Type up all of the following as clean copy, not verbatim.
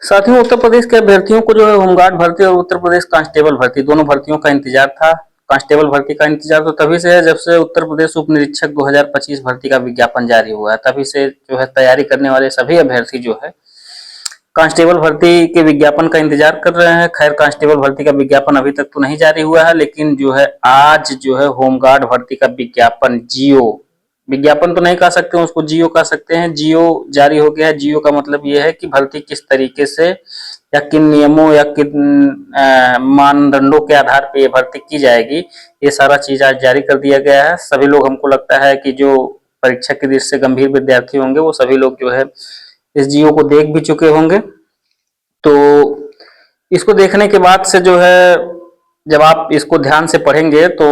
साथियों, उत्तर प्रदेश के अभ्यर्थियों को जो है होमगार्ड भर्ती और उत्तर प्रदेश कांस्टेबल भर्ती दोनों भर्तियों का इंतजार था। कांस्टेबल भर्ती का इंतजार तो तभी से है जब से उत्तर प्रदेश उप निरीक्षक 2025 भर्ती का विज्ञापन जारी हुआ है। तभी से जो है तैयारी करने वाले सभी अभ्यर्थी जो है कांस्टेबल भर्ती के विज्ञापन का इंतजार कर रहे हैं। खैर, कांस्टेबल भर्ती का विज्ञापन अभी तक तो नहीं जारी हुआ है, लेकिन जो है आज जो है होमगार्ड भर्ती का विज्ञापन जियो, विज्ञापन तो नहीं कह सकते हैं उसको, जियो कह सकते हैं, जियो जारी हो गया है। जियो का मतलब ये है कि भर्ती किस तरीके से या किन नियमों या किन मानदंडों के आधार पर ये भर्ती की जाएगी, ये सारा चीज आज जारी कर दिया गया है। सभी लोग, हमको लगता है कि जो परीक्षा की दृष्टि से गंभीर विद्यार्थी होंगे वो सभी लोग जो है इस जियो को देख भी चुके होंगे। तो इसको देखने के बाद से जो है जब आप इसको ध्यान से पढ़ेंगे तो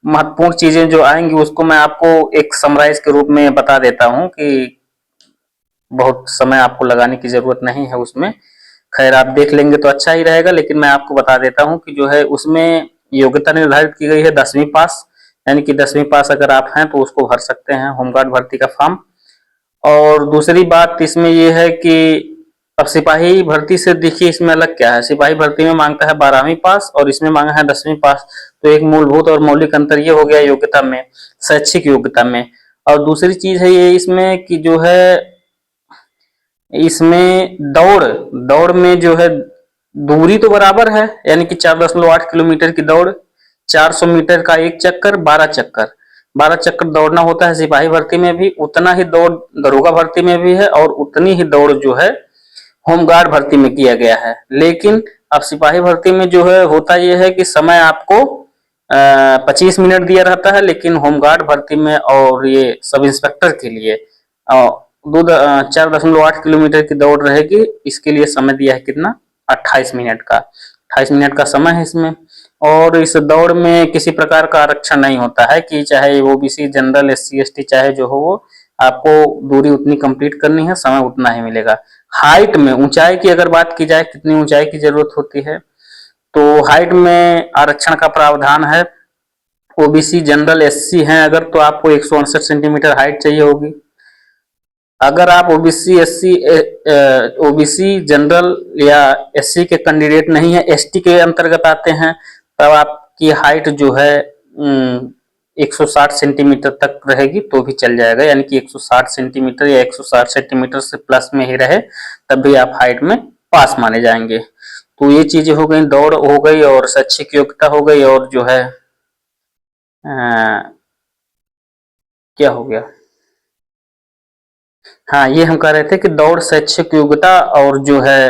महत्वपूर्ण चीजें जो आएंगी उसको मैं आपको एक समराइज के रूप में बता देता हूं कि बहुत समय आपको लगाने की जरूरत नहीं है उसमें। खैर, आप देख लेंगे तो अच्छा ही रहेगा, लेकिन मैं आपको बता देता हूं कि जो है उसमें योग्यता निर्धारित की गई है 10वीं पास, यानी कि 10वीं पास अगर आप हैं तो उसको भर सकते हैं होमगार्ड भर्ती का फॉर्म। और दूसरी बात इसमें यह है कि अब सिपाही भर्ती से देखिए इसमें अलग क्या है। सिपाही भर्ती में मांगता है 12वीं पास और इसमें मांगा है 10वीं पास। तो एक मूलभूत और मौलिक अंतर ये हो गया योग्यता में, शैक्षिक योग्यता में। और दूसरी चीज है ये इसमें कि जो है इसमें दौड़ दौड़ में जो है दूरी तो बराबर है, यानी कि 4.8 किलोमीटर की दौड़, 400 मीटर का एक चक्कर, 12 चक्कर दौड़ना होता है सिपाही भर्ती में भी। उतना ही दौड़ दरोगा भर्ती में भी है और उतनी ही दौड़ जो है होमगार्ड भर्ती में किया गया है। लेकिन अब सिपाही भर्ती में जो है होता यह है कि समय आपको 25 मिनट दिया रहता है, लेकिन होमगार्ड भर्ती में और ये सब इंस्पेक्टर के लिए 4.8 किलोमीटर की दौड़ रहेगी। इसके लिए समय दिया है कितना, 28 मिनट का, 28 मिनट का समय है इसमें। और इस दौड़ में किसी प्रकार का आरक्षण नहीं होता है कि चाहे ओबीसी, जनरल, एससी, एसटी चाहे जो हो, वो आपको दूरी उतनी कंप्लीट करनी है, समय उतना ही मिलेगा। हाइट में, ऊंचाई की अगर बात की जाए कितनी ऊंचाई की जरूरत होती है, तो हाइट में आरक्षण का प्रावधान है। ओबीसी, जनरल, एससी हैं अगर तो आपको 168 सेंटीमीटर हाइट चाहिए होगी। अगर आप ओबीसी, एससी, ओबीसी, जनरल या एससी के कैंडिडेट नहीं है, एसटी के अंतर्गत आते हैं, तब आपकी हाइट जो है 160 सेंटीमीटर तक रहेगी तो भी चल जाएगा, यानी कि 160 सेंटीमीटर या 160 सेंटीमीटर से प्लस में ही रहे तब भी आप हाइट में पास माने जाएंगे। तो ये चीजें हो गई, दौड़ हो गई और शैक्षिक योग्यता हो गई, और जो है क्या हो गया, हाँ, ये हम कह रहे थे कि दौड़, शैक्षिक योग्यता और जो है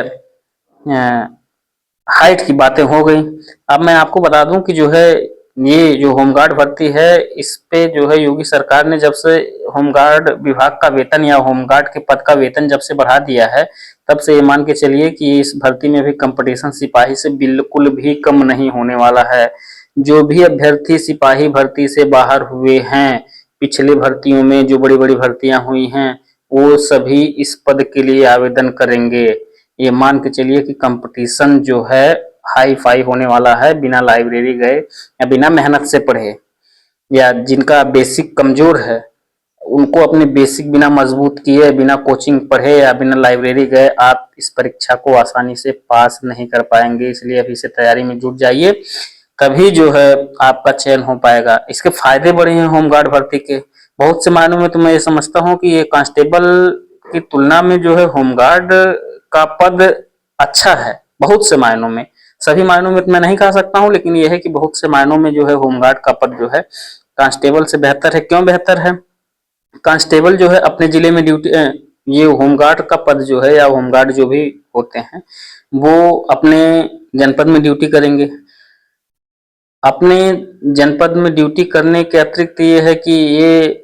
हाइट की बातें हो गई। अब मैं आपको बता दूं कि जो है ये जो होमगार्ड भर्ती है इस पे जो है योगी सरकार ने जब से होमगार्ड विभाग का वेतन या होमगार्ड के पद का वेतन जब से बढ़ा दिया है, तब से ये मान के चलिए कि इस भर्ती में भी कंपटीशन सिपाही से बिल्कुल भी कम नहीं होने वाला है। जो भी अभ्यर्थी सिपाही भर्ती से बाहर हुए हैं, पिछले भर्तियों में जो बड़ी बड़ी भर्तियां हुई हैं, वो सभी इस पद के लिए आवेदन करेंगे। ये मान के चलिए कि कंपटीशन जो है हाई फाई होने वाला है, बिना लाइब्रेरी गए या बिना मेहनत से पढ़े, या जिनका बेसिक कमजोर है उनको अपने बेसिक बिना मजबूत किए, बिना कोचिंग पढ़े या बिना लाइब्रेरी गए आप इस परीक्षा को आसानी से पास नहीं कर पाएंगे। इसलिए अभी से तैयारी में जुट जाइए, तभी जो है आपका चयन हो पाएगा। इसके फायदे बड़े हैं होमगार्ड भर्ती के, बहुत से मायनों में तो मैं ये समझता हूँ कि ये कांस्टेबल की तुलना में जो है होमगार्ड का पद अच्छा है, बहुत से मायनों में। सभी मायनों में तो मैं नहीं कह सकता हूँ, लेकिन यह है कि बहुत से मायनों में जो है होमगार्ड का पद जो है कांस्टेबल से बेहतर है। क्यों बेहतर है? कांस्टेबल जो है अपने जिले में ड्यूटी, ये होमगार्ड का पद जो है या होमगार्ड जो भी होते हैं वो अपने जनपद में ड्यूटी करेंगे। अपने जनपद में ड्यूटी करने के अतिरिक्त ये है कि ये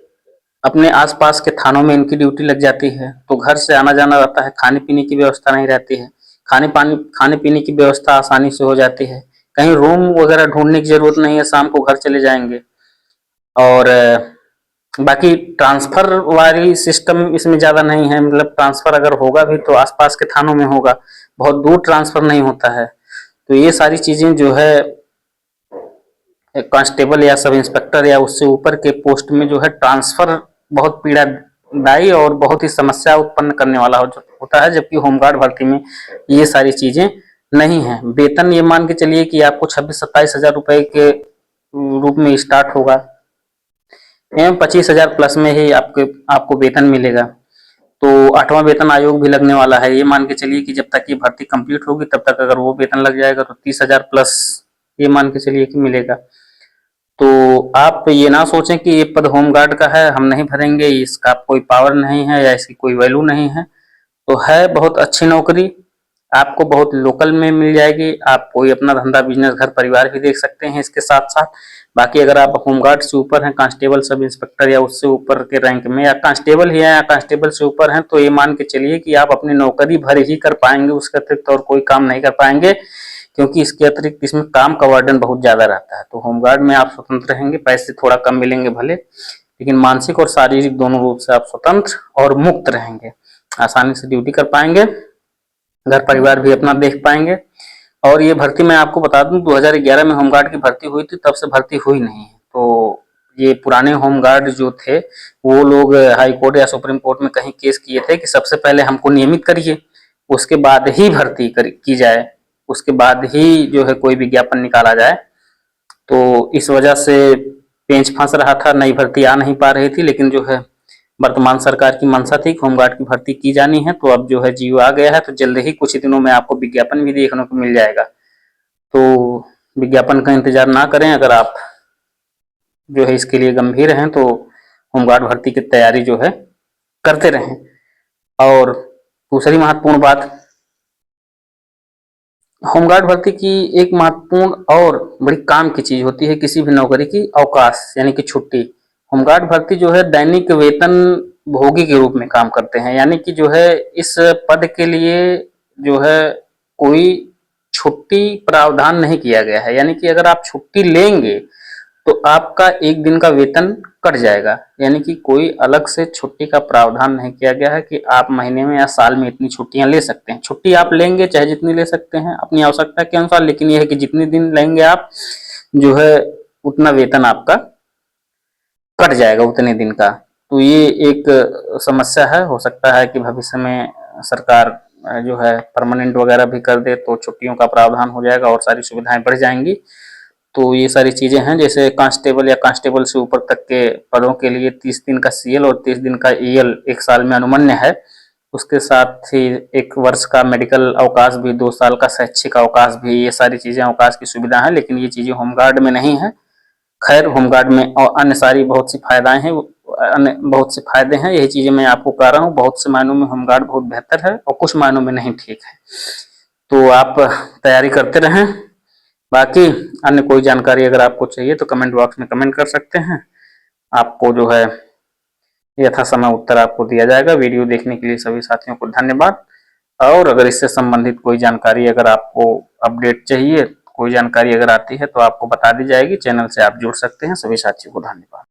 अपने आसपास के थानों में इनकी ड्यूटी लग जाती है, तो घर से आना जाना रहता है, खाने पीने की व्यवस्था नहीं रहती है, खाने पीने की व्यवस्था आसानी से हो जाती है, कहीं रूम वगैरह ढूंढने की जरूरत नहीं है, शाम को घर चले जाएंगे। और बाकी ट्रांसफर वाली सिस्टम इसमें ज्यादा नहीं है, मतलब ट्रांसफर अगर होगा भी तो आसपास के थानों में होगा, बहुत दूर ट्रांसफर नहीं होता है। तो ये सारी चीजें जो है कांस्टेबल या सब इंस्पेक्टर या उससे ऊपर के पोस्ट में जो है ट्रांसफर बहुत पीड़ा दायी और बहुत ही समस्या उत्पन्न करने वाला होता है, जबकि होमगार्ड भर्ती में ये सारी चीजें नहीं है। वेतन ये मान के चलिए कि आपको 26-27 हजार रुपए के रूप में स्टार्ट होगा एवं 25 हजार प्लस में ही आपको वेतन मिलेगा। तो 8वां वेतन आयोग भी लगने वाला है। ये मान के चलिए कि जब तक ये भर्ती कंप्लीट होगी तब तक अगर वो वेतन लग जाएगा तो 30 हजार प्लस ये मान के चलिए कि मिलेगा। तो आप ये ना सोचें कि ये पद होमगार्ड का है, हम नहीं भरेंगे, इसका कोई पावर नहीं है या इसकी कोई वैल्यू नहीं है। तो है बहुत अच्छी नौकरी, आपको बहुत लोकल में मिल जाएगी। आप कोई अपना धंधा बिजनेस घर परिवार भी देख सकते हैं इसके साथ साथ। बाकी अगर आप होमगार्ड से ऊपर हैं, कांस्टेबल सब इंस्पेक्टर या उससे ऊपर के रैंक में, या कांस्टेबल ही है या कांस्टेबल से ऊपर हैं, तो ये मान के चलिए कि आप अपनी नौकरी भर ही कर पाएंगे, उसके अतिरिक्त और कोई काम नहीं कर पाएंगे, क्योंकि इसके अतिरिक्त इसमें काम का वर्डन बहुत ज्यादा रहता है। तो होमगार्ड में आप स्वतंत्र रहेंगे, पैसे थोड़ा कम मिलेंगे भले, लेकिन मानसिक और शारीरिक दोनों रूप से आप स्वतंत्र और मुक्त रहेंगे, आसानी से ड्यूटी कर पाएंगे, घर परिवार भी अपना देख पाएंगे। और ये भर्ती मैं आपको बता दूं 2011 में होमगार्ड की भर्ती हुई थी, तब से भर्ती हुई नहीं है। तो ये पुराने होमगार्ड जो थे वो लोग हाई कोर्ट या सुप्रीम कोर्ट में कहीं केस किए थे कि सबसे पहले हमको नियमित करिए, उसके बाद ही भर्ती की जाए, उसके बाद ही जो है कोई विज्ञापन निकाला जाए। तो इस वजह से पेंच फंस रहा था, नई भर्ती आ नहीं पा रही थी। लेकिन जो है वर्तमान सरकार की मंशा थी कि होमगार्ड की भर्ती की जानी है, तो अब जो है जीओ आ गया है, तो जल्द ही कुछ ही दिनों में आपको विज्ञापन भी देखने को मिल जाएगा। तो विज्ञापन का इंतजार ना करें, अगर आप जो है इसके लिए गंभीर हैं तो होमगार्ड भर्ती की तैयारी जो है करते रहें। और दूसरी महत्वपूर्ण बात, होमगार्ड भर्ती की एक महत्वपूर्ण और बड़ी काम की चीज होती है किसी भी नौकरी की, अवकाश यानी कि छुट्टी। होमगार्ड भर्ती जो है दैनिक वेतन भोगी के रूप में काम करते हैं, यानी कि जो है इस पद के लिए जो है कोई छुट्टी प्रावधान नहीं किया गया है। यानी कि अगर आप छुट्टी लेंगे तो आपका एक दिन का वेतन कट जाएगा, यानी कि कोई अलग से छुट्टी का प्रावधान नहीं किया गया है कि आप महीने में या साल में इतनी छुट्टियां ले सकते हैं। छुट्टी आप लेंगे चाहे जितनी ले सकते हैं अपनी आवश्यकता के अनुसार, लेकिन यह है कि जितने दिन लेंगे आप जो है उतना वेतन आपका कट जाएगा उतने दिन का। तो ये एक समस्या है, हो सकता है कि भविष्य में सरकार जो है परमानेंट वगैरह भी कर दे तो छुट्टियों का प्रावधान हो जाएगा और सारी सुविधाएं बढ़ जाएंगी। तो ये सारी चीजें हैं, जैसे कांस्टेबल या कांस्टेबल से ऊपर तक के पदों के लिए 30 दिन का सीएल और 30 दिन का ईएल एक साल में अनुमन्य है। उसके साथ ही 1 वर्ष का मेडिकल अवकाश भी, 2 साल का शैक्षिक अवकाश भी, ये सारी चीजें अवकाश की सुविधा है, लेकिन ये चीजें होमगार्ड में नहीं है। खैर होमगार्ड में और अन्य सारी बहुत सी फायदाएं हैं, अन्य बहुत से फायदे हैं, यही चीजें मैं आपको कह रहा हूँ। बहुत से मायनों में होमगार्ड बहुत बेहतर है और कुछ मायनों में नहीं ठीक है। तो आप तैयारी करते रहें। बाकी अन्य कोई जानकारी अगर आपको चाहिए तो कमेंट बॉक्स में कमेंट कर सकते हैं, आपको जो है यथा समय उत्तर आपको दिया जाएगा। वीडियो देखने के लिए सभी साथियों को धन्यवाद। और अगर इससे संबंधित कोई जानकारी अगर आपको अपडेट चाहिए, कोई जानकारी अगर आती है तो आपको बता दी जाएगी, चैनल से आप जुड़ सकते हैं। सभी साथियों को धन्यवाद।